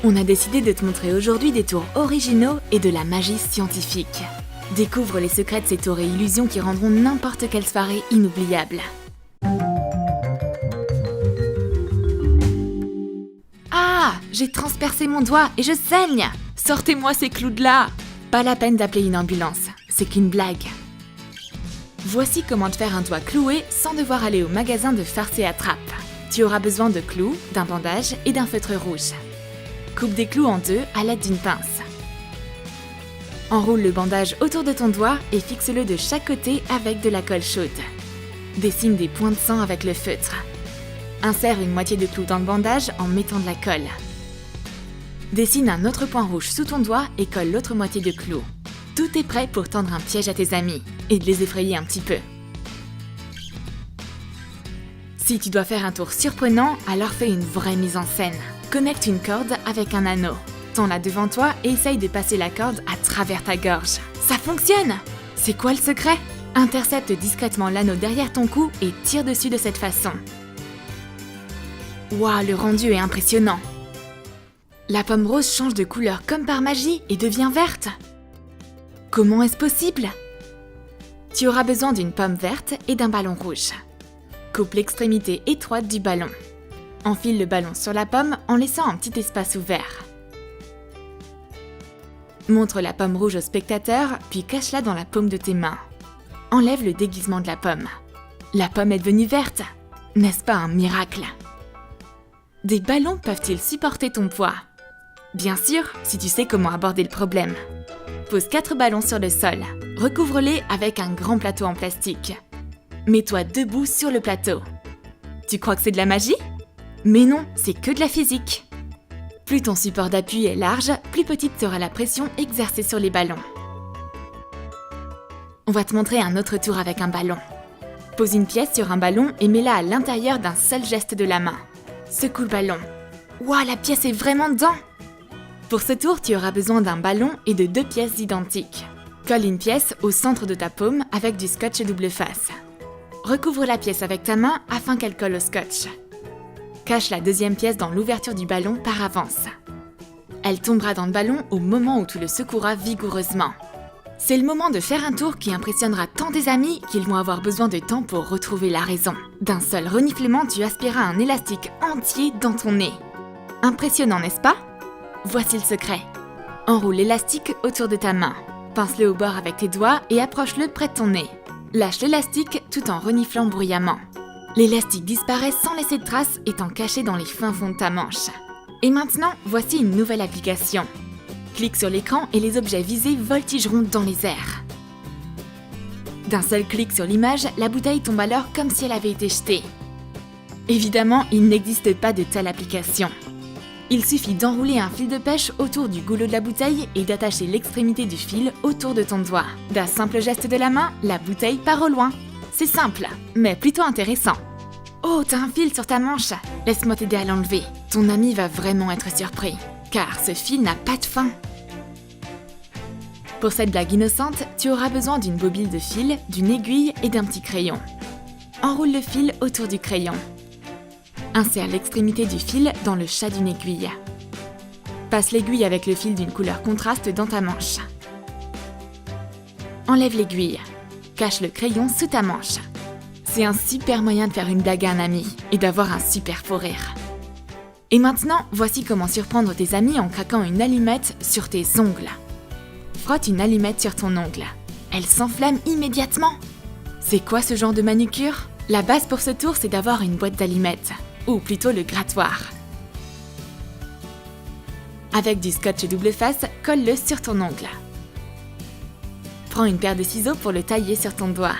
On a décidé de te montrer aujourd'hui des tours originaux et de la magie scientifique. Découvre les secrets de ces tours et illusions qui rendront n'importe quelle soirée inoubliable. Ah, j'ai transpercé mon doigt et je saigne! Sortez-moi ces clous de là! Pas la peine d'appeler une ambulance, c'est qu'une blague. Voici comment te faire un doigt cloué sans devoir aller au magasin de farce et attrape. Tu auras besoin de clous, d'un bandage et d'un feutre rouge. Coupe des clous en deux à l'aide d'une pince. Enroule le bandage autour de ton doigt et fixe-le de chaque côté avec de la colle chaude. Dessine des points de sang avec le feutre. Insère une moitié de clou dans le bandage en mettant de la colle. Dessine un autre point rouge sous ton doigt et colle l'autre moitié de clou. Tout est prêt pour tendre un piège à tes amis et de les effrayer un petit peu. Si tu dois faire un tour surprenant, alors fais une vraie mise en scène. Connecte une corde avec un anneau. Tends-la devant toi et essaye de passer la corde à travers ta gorge. Ça fonctionne! C'est quoi le secret? Intercepte discrètement l'anneau derrière ton cou et tire dessus de cette façon. Waouh, le rendu est impressionnant! La pomme rose change de couleur comme par magie et devient verte. Comment est-ce possible? Tu auras besoin d'une pomme verte et d'un ballon rouge. Coupe l'extrémité étroite du ballon. Enfile le ballon sur la pomme en laissant un petit espace ouvert. Montre la pomme rouge au spectateur, puis cache-la dans la paume de tes mains. Enlève le déguisement de la pomme. La pomme est devenue verte. N'est-ce pas un miracle? Des ballons peuvent-ils supporter ton poids? Bien sûr, si tu sais comment aborder le problème. Pose 4 ballons sur le sol. Recouvre-les avec un grand plateau en plastique. Mets-toi debout sur le plateau. Tu crois que c'est de la magie? Mais non, c'est que de la physique. Plus ton support d'appui est large, plus petite sera la pression exercée sur les ballons. On va te montrer un autre tour avec un ballon. Pose une pièce sur un ballon et mets-la à l'intérieur d'un seul geste de la main. Secoue le ballon. Ouah, la pièce est vraiment dedans! Pour ce tour, tu auras besoin d'un ballon et de 2 pièces identiques. Colle une pièce au centre de ta paume avec du scotch double face. Recouvre la pièce avec ta main afin qu'elle colle au scotch. Cache la deuxième pièce dans l'ouverture du ballon par avance. Elle tombera dans le ballon au moment où tu le secoueras vigoureusement. C'est le moment de faire un tour qui impressionnera tant tes amis qu'ils vont avoir besoin de temps pour retrouver la raison. D'un seul reniflement, tu aspireras un élastique entier dans ton nez. Impressionnant, n'est-ce pas? Voici le secret. Enroule l'élastique autour de ta main. Pince-le au bord avec tes doigts et approche-le près de ton nez. Lâche l'élastique tout en reniflant bruyamment. L'élastique disparaît sans laisser de traces, étant caché dans les fins fonds de ta manche. Et maintenant, voici une nouvelle application. Clique sur l'écran et les objets visés voltigeront dans les airs. D'un seul clic sur l'image, la bouteille tombe alors comme si elle avait été jetée. Évidemment, il n'existe pas de telle application. Il suffit d'enrouler un fil de pêche autour du goulot de la bouteille et d'attacher l'extrémité du fil autour de ton doigt. D'un simple geste de la main, la bouteille part au loin. C'est simple, mais plutôt intéressant. Oh, t'as un fil sur ta manche. Laisse-moi t'aider à l'enlever. Ton ami va vraiment être surpris, car ce fil n'a pas de fin. Pour cette blague innocente, tu auras besoin d'une bobine de fil, d'une aiguille et d'un petit crayon. Enroule le fil autour du crayon. Insère l'extrémité du fil dans le chat d'une aiguille. Passe l'aiguille avec le fil d'une couleur contraste dans ta manche. Enlève l'aiguille. Cache le crayon sous ta manche. C'est un super moyen de faire une blague à un ami et d'avoir un super faux rire. Et maintenant, voici comment surprendre tes amis en craquant une allumette sur tes ongles. Frotte une allumette sur ton ongle. Elle s'enflamme immédiatement. C'est quoi ce genre de manucure? La base pour ce tour, c'est d'avoir une boîte d'allumettes. Ou plutôt le grattoir. Avec du scotch double face, colle-le sur ton ongle. Prends une paire de ciseaux pour le tailler sur ton doigt.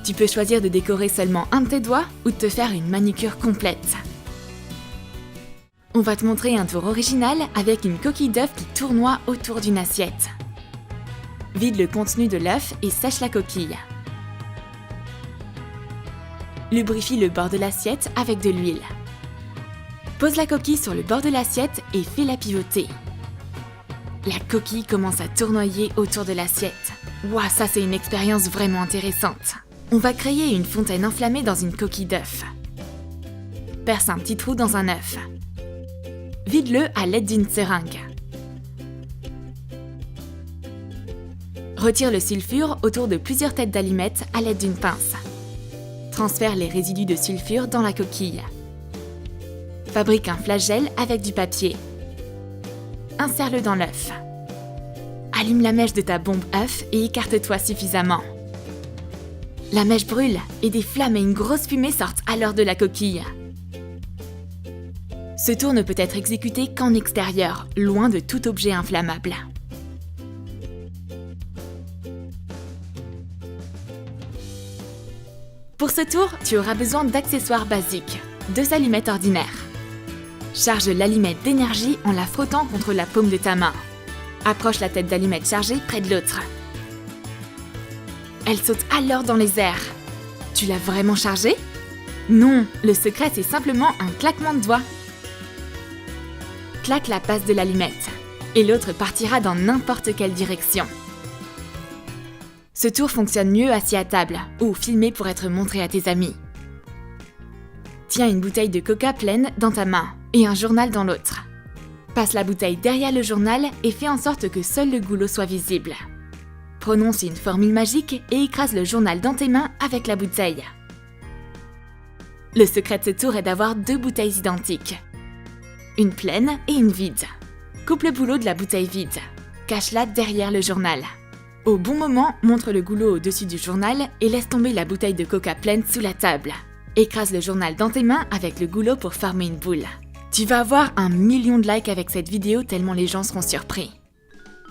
Tu peux choisir de décorer seulement un de tes doigts ou de te faire une manucure complète. On va te montrer un tour original avec une coquille d'œuf qui tournoie autour d'une assiette. Vide le contenu de l'œuf et sèche la coquille. Lubrifie le bord de l'assiette avec de l'huile. Pose la coquille sur le bord de l'assiette et fais-la pivoter. La coquille commence à tournoyer autour de l'assiette. Ouah, ça c'est une expérience vraiment intéressante. On va créer une fontaine enflammée dans une coquille d'œuf. Perce un petit trou dans un œuf. Vide-le à l'aide d'une seringue. Retire le sulfure autour de plusieurs têtes d'allumettes à l'aide d'une pince. Transfère les résidus de sulfure dans la coquille. Fabrique un flagelle avec du papier. Insère-le dans l'œuf. Allume la mèche de ta bombe œuf et écarte-toi suffisamment. La mèche brûle et des flammes et une grosse fumée sortent alors de la coquille. Ce tour ne peut être exécuté qu'en extérieur, loin de tout objet inflammable. Pour ce tour, tu auras besoin d'accessoires basiques, 2 allumettes ordinaires. Charge l'allumette d'énergie en la frottant contre la paume de ta main. Approche la tête d'allumette chargée près de l'autre. Elle saute alors dans les airs. Tu l'as vraiment chargée? Non, le secret c'est simplement un claquement de doigts. Claque la base de l'allumette et l'autre partira dans n'importe quelle direction. Ce tour fonctionne mieux assis à table ou filmé pour être montré à tes amis. Tiens une bouteille de coca pleine dans ta main et un journal dans l'autre. Passe la bouteille derrière le journal et fais en sorte que seul le goulot soit visible. Prononce une formule magique et écrase le journal dans tes mains avec la bouteille. Le secret de ce tour est d'avoir 2 bouteilles identiques. Une pleine et une vide. Coupe le boulot de la bouteille vide. Cache-la derrière le journal. Au bon moment, montre le goulot au-dessus du journal et laisse tomber la bouteille de coca pleine sous la table. Écrase le journal dans tes mains avec le goulot pour former une boule. Tu vas avoir 1 million de likes avec cette vidéo tellement les gens seront surpris.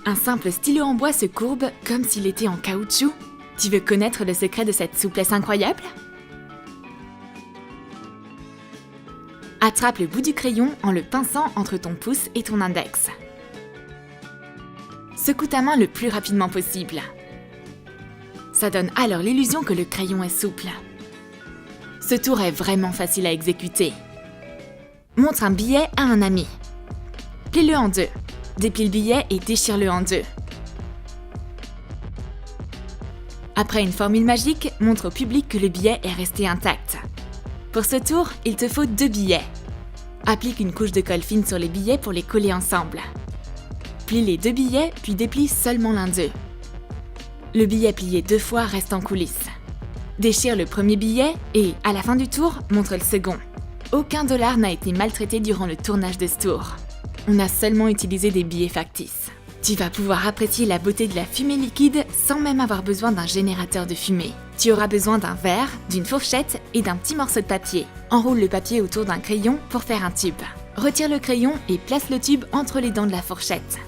Un simple stylo en bois se courbe comme s'il était en caoutchouc. Tu veux connaître le secret de cette souplesse incroyable? Attrape le bout du crayon en le pinçant entre ton pouce et ton index. Secoue ta main le plus rapidement possible. Ça donne alors l'illusion que le crayon est souple. Ce tour est vraiment facile à exécuter. Montre un billet à un ami. Plie-le en 2. Déplie le billet et déchire-le en 2. Après une formule magique, montre au public que le billet est resté intact. Pour ce tour, il te faut 2 billets. Applique une couche de colle fine sur les billets pour les coller ensemble. Plie les 2 billets, puis déplie seulement l'un d'eux. Le billet plié 2 fois reste en coulisses. Déchire le premier billet et, à la fin du tour, montre le second. Aucun dollar n'a été maltraité durant le tournage de ce tour. On a seulement utilisé des billets factices. Tu vas pouvoir apprécier la beauté de la fumée liquide sans même avoir besoin d'un générateur de fumée. Tu auras besoin d'un verre, d'une fourchette et d'un petit morceau de papier. Enroule le papier autour d'un crayon pour faire un tube. Retire le crayon et place le tube entre les dents de la fourchette.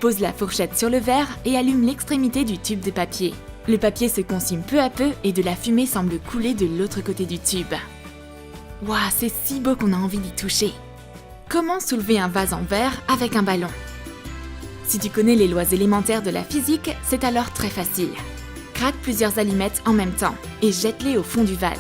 Pose la fourchette sur le verre et allume l'extrémité du tube de papier. Le papier se consume peu à peu et de la fumée semble couler de l'autre côté du tube. Waouh, c'est si beau qu'on a envie d'y toucher. Comment soulever un vase en verre avec un ballon? Si tu connais les lois élémentaires de la physique, c'est alors très facile. Craque plusieurs allumettes en même temps et jette-les au fond du vase.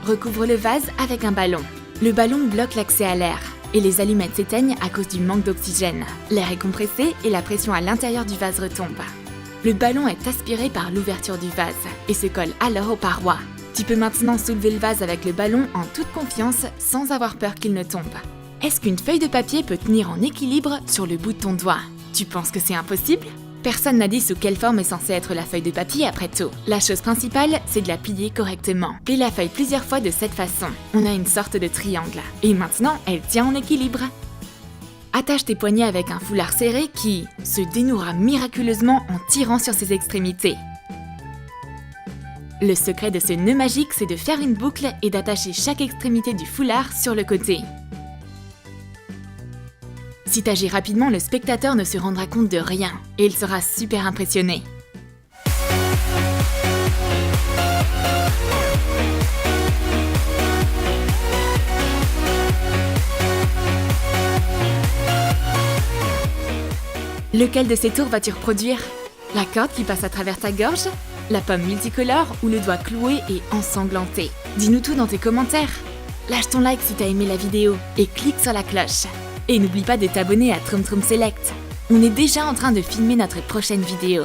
Recouvre le vase avec un ballon. Le ballon bloque l'accès à l'air et les allumettes s'éteignent à cause du manque d'oxygène. L'air est compressé et la pression à l'intérieur du vase retombe. Le ballon est aspiré par l'ouverture du vase et se colle alors aux parois. Tu peux maintenant soulever le vase avec le ballon en toute confiance sans avoir peur qu'il ne tombe. Est-ce qu'une feuille de papier peut tenir en équilibre sur le bout de ton doigt? Tu penses que c'est impossible? Personne n'a dit sous quelle forme est censée être la feuille de papier après tout. La chose principale, c'est de la plier correctement. Plie la feuille plusieurs fois de cette façon. On a une sorte de triangle. Et maintenant, elle tient en équilibre. Attache tes poignets avec un foulard serré qui se dénouera miraculeusement en tirant sur ses extrémités. Le secret de ce nœud magique, c'est de faire une boucle et d'attacher chaque extrémité du foulard sur le côté. Si t'agis rapidement, le spectateur ne se rendra compte de rien et il sera super impressionné. Lequel de ces tours vas-tu reproduire? La corde qui passe à travers ta gorge? La pomme multicolore ou le doigt cloué et ensanglanté? Dis-nous tout dans tes commentaires. Lâche ton like si t'as aimé la vidéo et clique sur la cloche. Et n'oublie pas de t'abonner à Troum Troum Select. On est déjà en train de filmer notre prochaine vidéo.